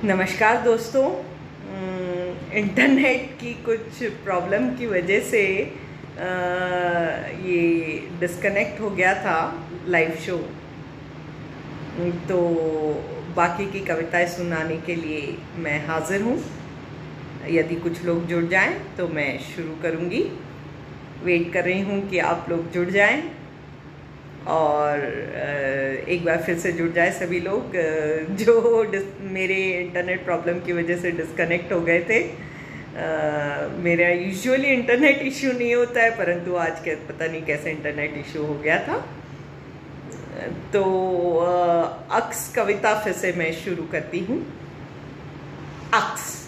नमस्कार दोस्तों। इंटरनेट की कुछ प्रॉब्लम की वजह से ये डिस्कनेक्ट हो गया था लाइव शो। तो बाकी की कविताएं सुनाने के लिए मैं हाजिर हूँ। यदि कुछ लोग जुड़ जाएं तो मैं शुरू करूँगी। वेट कर रही हूँ कि आप लोग जुड़ जाएं और एक बार फिर से जुड़ जाए सभी लोग जो मेरे इंटरनेट प्रॉब्लम की वजह से डिस्कनेक्ट हो गए थे। मेरा यूजुअली इंटरनेट इश्यू नहीं होता है, परंतु आज के पता नहीं कैसे इंटरनेट इश्यू हो गया था। तो अक्स कविता फिर से मैं शुरू करती हूँ। अक्स।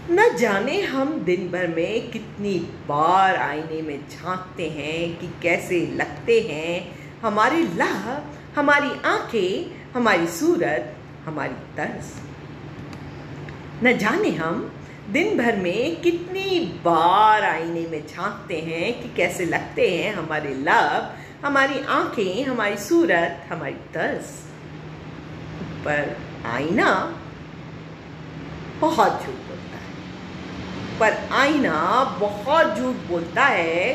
न जाने हम दिन भर में कितनी बार आईने में झांकते हैं कि कैसे लगते हैं हमारे लाभ, हमारी आंखें, हमारी सूरत, हमारी तर्ज। न जाने हम दिन भर में कितनी बार आईने में झांकते हैं कि कैसे लगते हैं हमारे लाभ, हमारी आंखें, हमारी सूरत, हमारी तर्ज। पर आईना बहुत झूठ पर आईना बहुत झूठ बोलता है।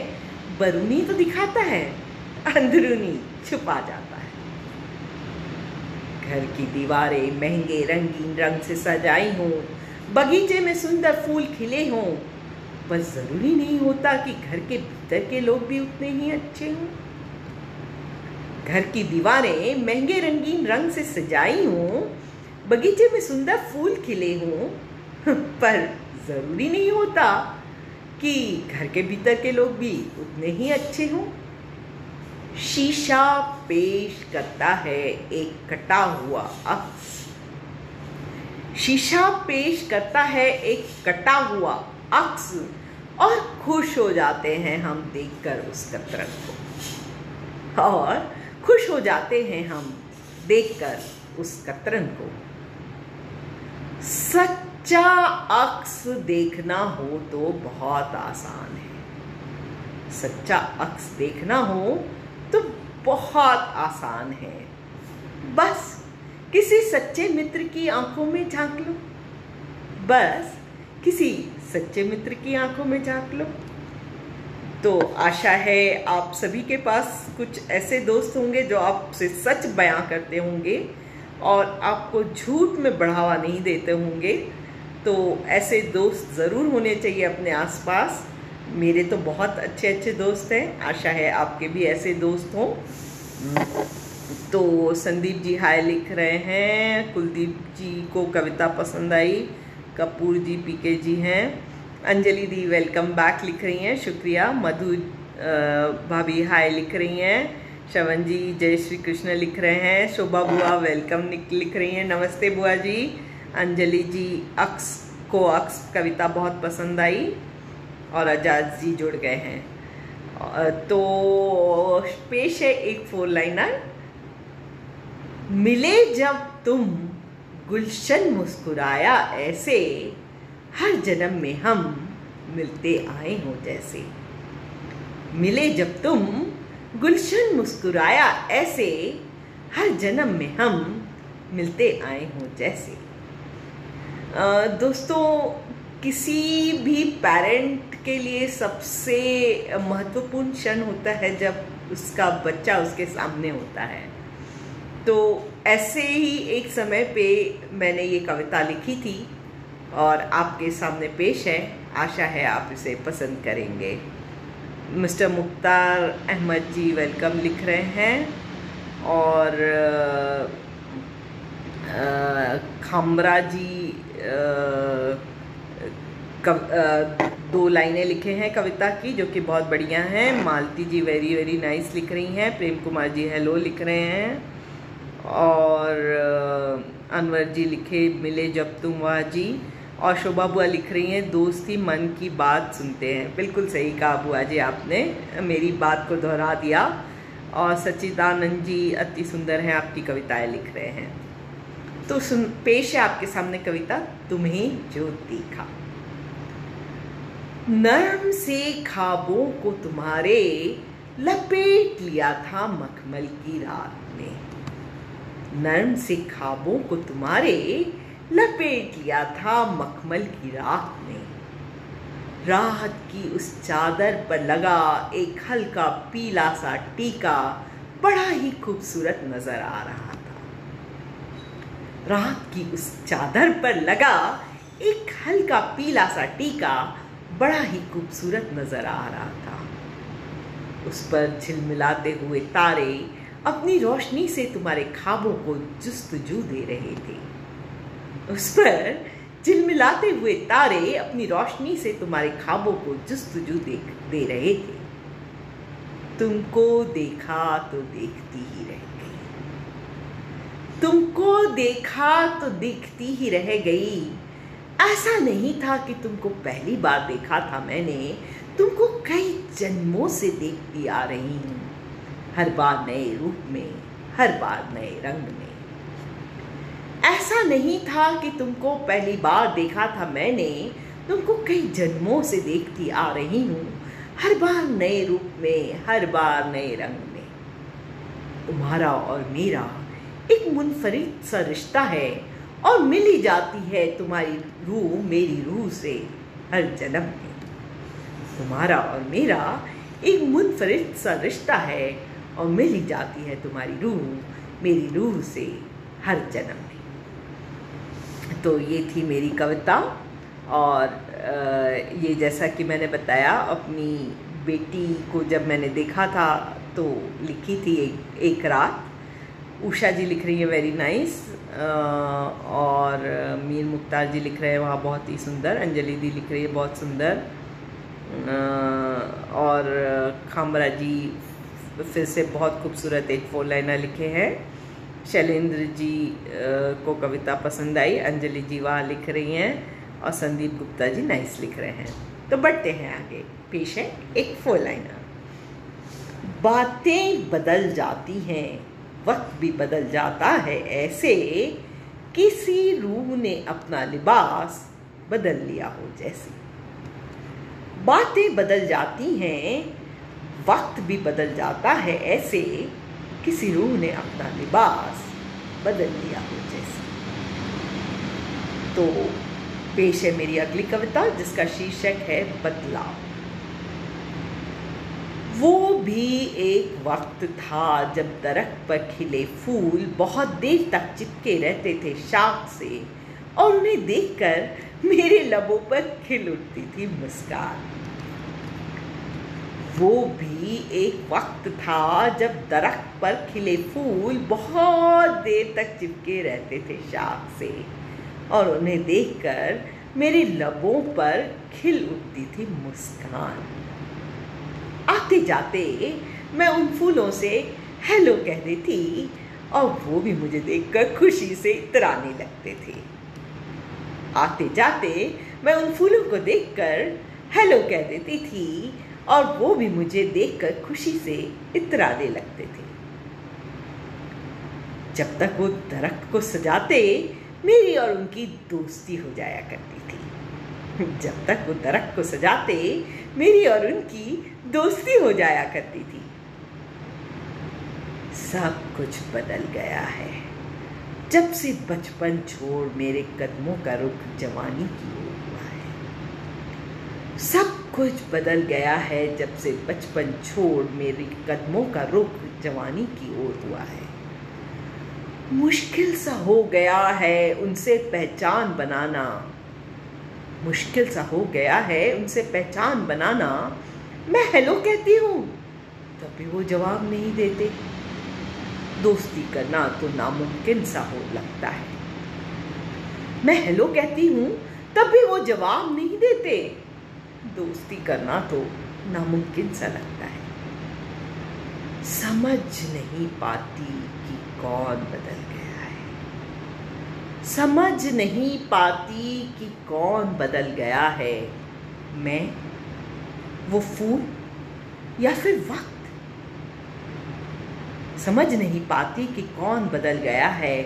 बरूनी तो दिखाता है, अंदरूनी छुपा जाता है। घर की दीवारें महंगे रंगीन रंग से सजाई हों, बगीचे में सुंदर फूल खिले हों, बस जरूरी नहीं होता कि घर के भीतर के लोग भी उतने ही अच्छे हों। घर की दीवारें महंगे रंगीन रंग से सजाई हों, बगीचे में सुंदर फूल खिले हों, पर जरूरी नहीं होता कि घर के भीतर के लोग भी उतने ही अच्छे हों। शीशा पेश करता है एक कटा हुआ अक्स। शीशा पेश करता है एक कटा हुआ अक्स और खुश हो जाते हैं हम देखकर उस कतरन को। और खुश हो जाते हैं हम देखकर उस कतरन को। सच्चा अक्स देखना हो तो बहुत आसान है। सच्चा अक्स देखना हो तो बहुत आसान है। बस किसी सच्चे मित्र की आंखों में झांक लो। बस किसी सच्चे मित्र की आंखों में झांक लो। तो आशा है आप सभी के पास कुछ ऐसे दोस्त होंगे जो आपसे सच बयां करते होंगे और आपको झूठ में बढ़ावा नहीं देते होंगे। तो ऐसे दोस्त ज़रूर होने चाहिए अपने आसपास। मेरे तो बहुत अच्छे अच्छे दोस्त हैं, आशा है आपके भी ऐसे दोस्त हों। तो संदीप जी हाय लिख रहे हैं, कुलदीप जी को कविता पसंद आई, कपूर जी पीके जी हैं, अंजलि दी वेलकम बैक लिख रही हैं, शुक्रिया। मधु भाभी हाय लिख रही हैं, श्रवण जी जय श्री कृष्ण लिख रहे हैं, शोभा बुआ वेलकम लिख रही हैं, नमस्ते बुआ जी। अंजलि जी अक्स कविता बहुत पसंद आई और आजाद जी जुड़ गए हैं। तो पेश है एक 4 लाइनर। मिले जब तुम गुलशन मुस्कुराया ऐसे, हर जन्म में हम मिलते आए हो जैसे। मिले जब तुम गुलशन मुस्कुराया ऐसे, हर जन्म में हम मिलते आए हों जैसे। दोस्तों, किसी भी पेरेंट के लिए सबसे महत्वपूर्ण क्षण होता है जब उसका बच्चा उसके सामने होता है। तो ऐसे ही एक समय पे मैंने ये कविता लिखी थी और आपके सामने पेश है। आशा है आप इसे पसंद करेंगे। मिस्टर मुख्तार अहमद जी वेलकम लिख रहे हैं और खामरा जी 2 लाइनें लिखे हैं कविता की जो कि बहुत बढ़िया हैं। मालती जी वेरी वेरी नाइस लिख रही हैं, प्रेम कुमार जी हेलो लिख रहे हैं और अनवर जी लिखे मिले जब तुम वाह जी, और शोभा बुआ लिख रही हैं दोस्ती मन की बात सुनते हैं। बिल्कुल सही कहा बुआ जी, आपने मेरी बात को दोहरा दिया। और सच्चिदानंद जी अति सुंदर हैं, आपकी कविताएं लिख रहे हैं। तो पेश है आपके सामने कविता तुम्हें जो देखा। नर्म से ख्वाबों को तुम्हारे लपेट लिया था मखमल की रात ने। नर्म से ख्वाबों को तुम्हारे लपेट लिया था मखमल की राख ने। राहत की उस चादर पर लगा एक हल्का पीला सा टीका बड़ा ही खूबसूरत नजर आ रहा था। राहत की उस चादर पर लगा एक हल्का पीला सा टीका बड़ा ही खूबसूरत नजर आ रहा था। उस पर झिलमिलाते हुए तारे अपनी रोशनी से तुम्हारे ख्वाबों को जुस्तजू दे रहे थे। उस पर झिलमिलाते हुए तारे अपनी रोशनी से तुम्हारे ख्वाबों को जुस्तजू दे रहे थे। तुमको देखा तो देखती ही रह गई। तुमको देखा तो देखती ही रह गई। ऐसा नहीं था कि तुमको पहली बार देखा था मैंने, तुमको कई जन्मों से देखती आ रही हूँ, हर बार नए रूप में, हर बार नए रंग में। ऐसा नहीं था कि तुमको पहली बार देखा था मैंने, तुमको कई जन्मों से देखती आ रही हूँ, हर बार नए रूप में, हर बार नए रंग में। तुम्हारा और मेरा एक मुनफरिद सा रिश्ता है और मिली जाती है तुम्हारी रूह मेरी रूह से हर जन्म में। तुम्हारा और मेरा एक मुनफरिद सा रिश्ता है और मिली जाती है तुम्हारी रूह मेरी रूह से हर जन्म में। तो ये थी मेरी कविता। और ये जैसा कि मैंने बताया, अपनी बेटी को जब मैंने देखा था तो लिखी थी एक रात। उषा जी लिख रही है वेरी नाइस, और मीर मुख्तार जी लिख रहे हैं वहाँ बहुत ही सुंदर, अंजलि दी लिख रही है बहुत सुंदर, और खामरा जी फिर से बहुत खूबसूरत एक 4 लाइनर लिखे हैं। शैलेंद्र जी को कविता पसंद आई, अंजलि जी वहाँ लिख रही हैं, और संदीप गुप्ता जी नाइस लिख रहे हैं। तो बढ़ते हैं आगे। पेश है एक 4 लाइनर। बातें बदल जाती हैं, वक्त भी बदल जाता है ऐसे, किसी रूह ने अपना लिबास बदल लिया हो जैसे। बातें बदल जाती हैं, वक्त भी बदल जाता है ऐसे, किसी रूह ने अपना लिबास बदल लिया हो जैसे। तो पेश है मेरी अगली कविता, जिसका शीर्षक है बदलाव। वो भी एक वक्त था जब दरख्त पर खिले फूल बहुत देर तक चिपके रहते थे शाख से, और उन्हें देखकर मेरे लबों पर खिल उठती थी मुस्कान। वो भी एक वक्त था जब दरख्त पर खिले फूल बहुत देर तक चिपके रहते थे शाख से, और उन्हें देखकर मेरे लबों पर खिल उठती थी मुस्कान। आते जाते मैं उन फूलों से हेलो कह देती, और वो भी मुझे देखकर खुशी से इतराने लगते थे। आते जाते मैं उन फूलों को देखकर हेलो कह देती थी, और वो भी मुझे देखकर खुशी से इतराने लगते थे। जब तक वो दरख्त को सजाते, मेरी और उनकी दोस्ती हो जाया करती थी। जब तक वो दरख्त को सजाते, मेरी और उनकी दोस्ती हो जाया करती थी। सब कुछ बदल गया है जब से बचपन छोड़ मेरे कदमों का रुख जवानी की ओर हुआ है। सब कुछ बदल गया है जब से बचपन छोड़ मेरे कदमों का रुख जवानी की ओर हुआ है। मुश्किल सा हो गया है उनसे पहचान बनाना, मुश्किल सा हो गया है उनसे पहचान बनाना। मैं हेलो कहती हूँ तब भी वो जवाब नहीं देते। दोस्ती करना तो नामुमकिन सा हो लगता है। मैं हेलो कहती हूँ तब भी वो जवाब नहीं देते। दोस्ती करना तो नामुमकिन सा लगता है। समझ नहीं पाती कि कौन बदल गया है। समझ नहीं पाती कि कौन बदल गया है। मैं, वो फूल, या फिर वक्त। समझ नहीं पाती कि कौन बदल गया है।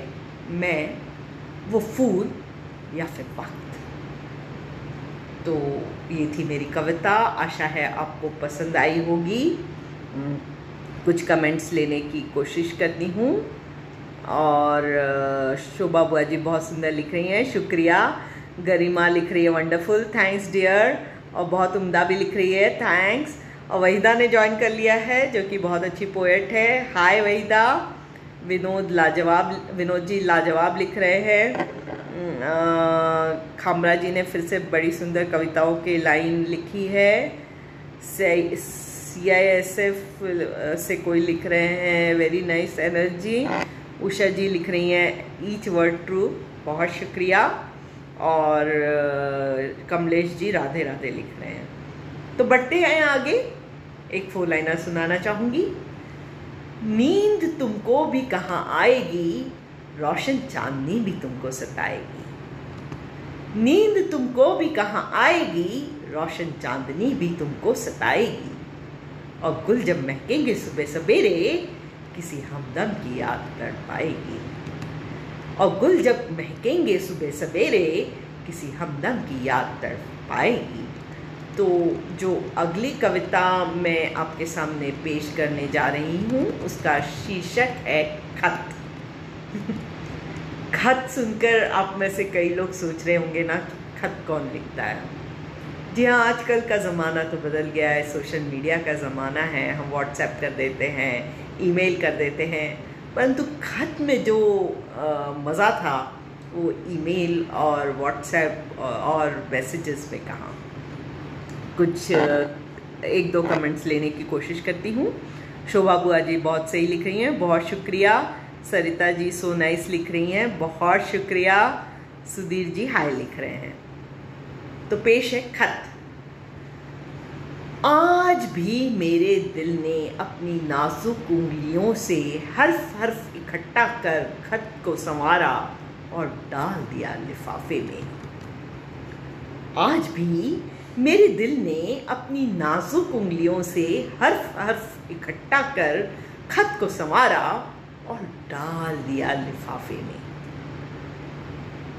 मैं, वो फूल, या फिर वक्त। तो ये थी मेरी कविता। आशा है आपको पसंद आई होगी। कुछ कमेंट्स लेने की कोशिश करती हूँ। और शोभा बुआ जी बहुत सुंदर लिख रही हैं, शुक्रिया। गरिमा लिख रही है वंडरफुल, थैंक्स डियर, और बहुत उम्दा भी लिख रही है, थैंक्स। और वहीदा ने ज्वाइन कर लिया है जो कि बहुत अच्छी पोएट है, हाय वहीदा। विनोद जी लाजवाब लिख रहे हैं। खामरा जी ने फिर से बड़ी सुंदर कविताओं की लाइन लिखी है। CISF से कोई लिख रहे हैं, वेरी नाइस एनर्जी। उषा जी लिख रही हैं ईच वर्ड ट्रू, बहुत शुक्रिया। और कमलेश जी राधे राधे लिख रहे हैं। तो बढ़ते हैं आगे, एक 4 लाइनर सुनाना चाहूँगी। नींद तुमको भी कहाँ आएगी, रोशन चांदनी भी तुमको सताएगी। नींद तुमको भी कहाँ आएगी, रोशन चांदनी भी तुमको सताएगी। और गुल जब महकेंगे सुबह सवेरे, किसी हमदम की याद तड़पाएगी। और गुल जब महकेंगे सुबह सवेरे, किसी हमदम की याद तड़पाएगी। तो जो अगली कविता मैं आपके सामने पेश करने जा रही हूँ उसका शीर्षक है खत। खत सुनकर आप में से कई लोग सोच रहे होंगे ना कि खत कौन लिखता है। जी हाँ, आजकल का ज़माना तो बदल गया है, सोशल मीडिया का ज़माना है। हम व्हाट्सएप कर देते हैं, ईमेल कर देते हैं, परंतु खत में जो मज़ा था वो ईमेल और व्हाट्सएप और मैसेजेस में कहाँ। कुछ 1-2 कमेंट्स लेने की कोशिश करती हूँ। शोभा बुआ जी बहुत सही लिख रही हैं, बहुत शुक्रिया। सरिता जी सो नाइस लिख रही हैं, बहुत शुक्रिया। सुधीर जी हाय लिख रहे हैं। तो पेश है खत। आज भी मेरे दिल ने अपनी नाजुक उंगलियों से हर्फ हर्फ इकट्ठा कर खत को संवारा और डाल दिया लिफाफे में। आज भी मेरे दिल ने अपनी नाजुक उंगलियों से हर्फ हर्फ इकट्ठा कर खत को संवारा और डाल दिया लिफाफे में।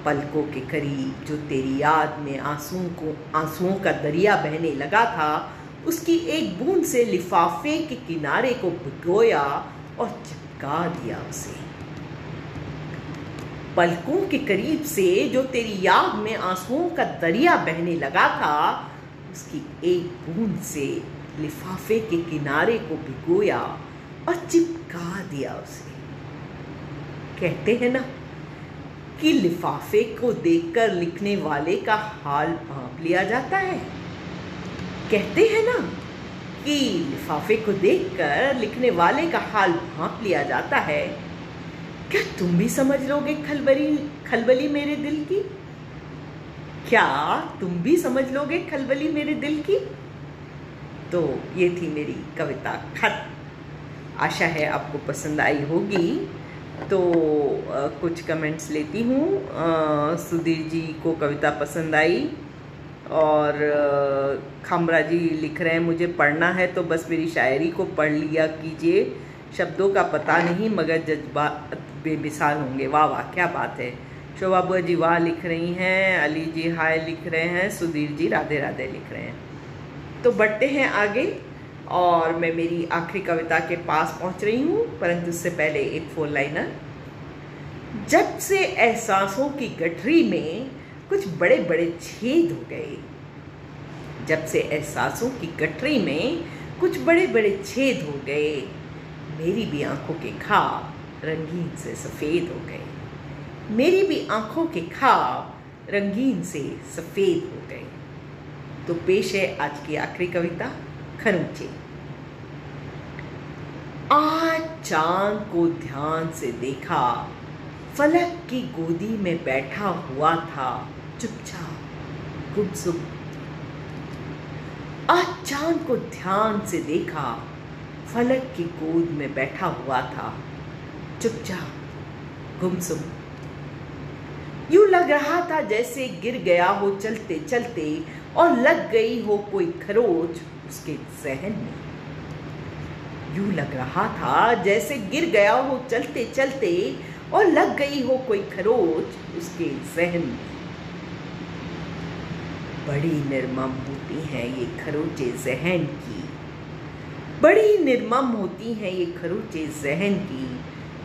पलकों के करीब जो तेरी याद में आंसुओं का दरिया बहने लगा था, उसकी एक बूंद से लिफाफे के किनारे को भिगोया और चिपका दिया उसे। पलकों के करीब से जो तेरी याद में आंसुओं का दरिया बहने लगा था, उसकी एक बूंद से लिफाफे के किनारे को भिगोया और चिपका दिया उसे। कहते हैं ना कि लिफाफे को देखकर लिखने वाले का हाल भांप लिया जाता है। कहते हैं ना कि लिफाफे को देखकर लिखने वाले का हाल भांप लिया जाता है। क्या तुम भी समझ लोगे खलबली मेरे दिल की? क्या तुम भी समझ लोगे खलबली मेरे दिल की? तो ये थी मेरी कविता खत। आशा है आपको पसंद आई होगी। तो कुछ कमेंट्स लेती हूँ। सुधीर जी को कविता पसंद आई और खामरा जी लिख रहे हैं मुझे पढ़ना है तो बस मेरी शायरी को पढ़ लिया कीजिए, शब्दों का पता नहीं मगर जज्बात बेमिसाल होंगे। वाह वाह, क्या बात है। शोभा बुआ जी वाह लिख रही हैं, अली जी हाय लिख रहे हैं, सुधीर जी राधे राधे लिख रहे हैं। तो बढ़ते हैं आगे और मैं मेरी आखिरी कविता के पास पहुंच रही हूं, परंतु उससे पहले एक 4 लाइनर। जब से एहसासों की गठरी में कुछ बड़े बड़े छेद हो गए, जब से एहसासों की गठरी में कुछ बड़े बड़े छेद हो गए, मेरी भी आंखों के ख्वाब रंगीन से सफ़ेद हो गए, मेरी भी आंखों के ख्वाब रंगीन से सफ़ेद हो गए। तो पेश है आज की आखिरी कविता खरूंचे। आज चांद को ध्यान से देखा, फलक की गोदी में बैठा हुआ था चुपचाप गुमसुम। आज चांद को ध्यान से देखा, फलक की गोद में बैठा हुआ था चुपचाप गुमसुम। यूं लग रहा था जैसे गिर गया हो चलते चलते और लग गई हो कोई खरोच उसके जहन में। यूं लग रहा था जैसे गिर गया हो चलते चलते और लग गई हो कोई खरोच उसके जहन में। बड़ी निर्मम होती हैं ये खरोचे जहन की, बड़ी निर्मम होती हैं ये खरोचे जहन की,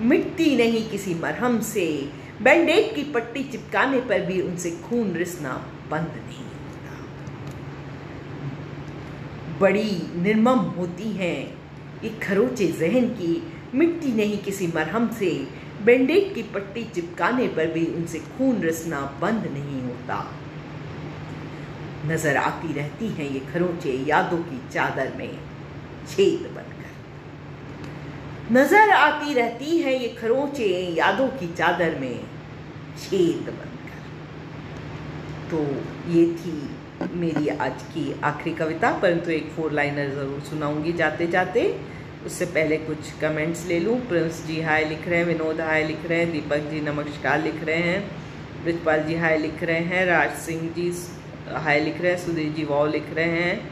मिटती नहीं किसी मरहम से, बैंडेड की पट्टी चिपकाने पर भी उनसे खून रिसना बंद नहीं होता। बड़ी निर्मम होती हैं ये खरोचे जहन की, मिटती नहीं किसी मरहम से, बैंडेड की पट्टी चिपकाने पर भी उनसे खून रिसना बंद नहीं होता। नजर आती रहती हैं ये खरोंचे यादों की चादर में छेद बनकर। नजर आती रहती हैं ये खरोंचे यादों की चादर में छेद बनकर। तो ये थी मेरी आज की आखिरी कविता, परंतु एक 4 लाइनर ज़रूर सुनाऊंगी जाते जाते। उससे पहले कुछ कमेंट्स ले लूँ। प्रिंस जी हाय लिख रहे हैं, विनोद हाय लिख रहे हैं, दीपक जी नमस्कार लिख रहे हैं, ब्रिजपाल जी हाय लिख रहे हैं, राज सिंह जी हाय लिख रहे हैं, सुधीर जी वाओ लिख रहे हैं,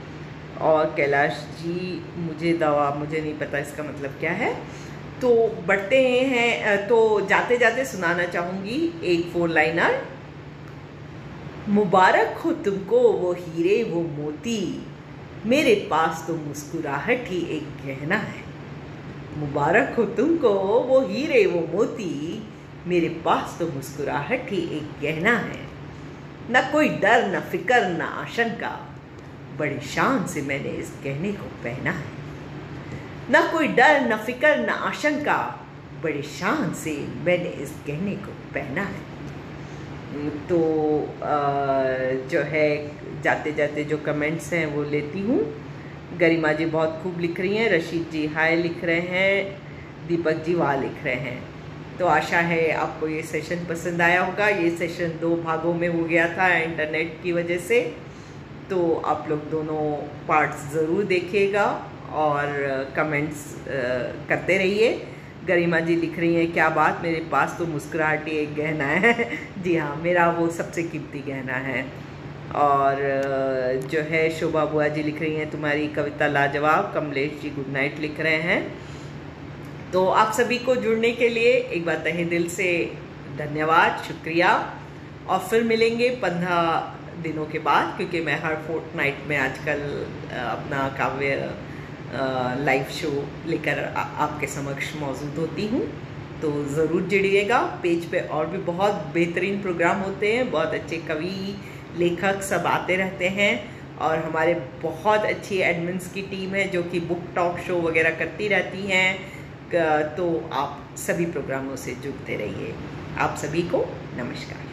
और कैलाश जी मुझे नहीं पता इसका मतलब क्या है। तो बढ़ते हैं, तो जाते जाते सुनाना चाहूँगी एक 4 लाइनर। मुबारक हो तुमको वो हीरे वो मोती, मेरे पास तो मुस्कुराहट ही एक गहना है। मुबारक हो तुमको वो हीरे वो मोती, मेरे पास तो मुस्कुराहट ही एक गहना है। न कोई डर न फिक्र न आशंका, बड़ी शान से मैंने इस गहने को पहना है। न कोई डर न फिक्र न आशंका, बड़ी शान से मैंने इस गहने को पहना है। तो जो है जाते जाते जो कमेंट्स हैं वो लेती हूँ। गरिमा जी बहुत खूब लिख रही हैं, रशीद जी हाय लिख रहे हैं, दीपक जी वाह लिख रहे हैं। तो आशा है आपको ये सेशन पसंद आया होगा। ये सेशन 2 भागों में हो गया था इंटरनेट की वजह से, तो आप लोग दोनों पार्ट्स ज़रूर देखिएगा और कमेंट्स करते रहिए। गरिमा जी लिख रही हैं क्या बात, मेरे पास तो मुस्कुराहट ही एक गहना है। जी हाँ, मेरा वो सबसे कीमती गहना है। और जो है शोभा बुआ जी लिख रही हैं तुम्हारी कविता लाजवाब। कमलेश जी गुड नाइट लिख रहे हैं। तो आप सभी को जुड़ने के लिए एक बार तहे दिल से धन्यवाद, शुक्रिया। और फिर मिलेंगे 15 दिनों के बाद, क्योंकि मैं हर फोर्टनाइट में आजकल अपना काव्य लाइव शो लेकर आपके समक्ष मौजूद होती हूँ। तो ज़रूर जुड़िएगा। पेज पे और भी बहुत बेहतरीन प्रोग्राम होते हैं, बहुत अच्छे कवि लेखक सब आते रहते हैं, और हमारे बहुत अच्छी एडमिन्स की टीम है जो कि बुक टॉक शो वगैरह करती रहती हैं। तो आप सभी प्रोग्रामों से जुड़ते रहिए। आप सभी को नमस्कार।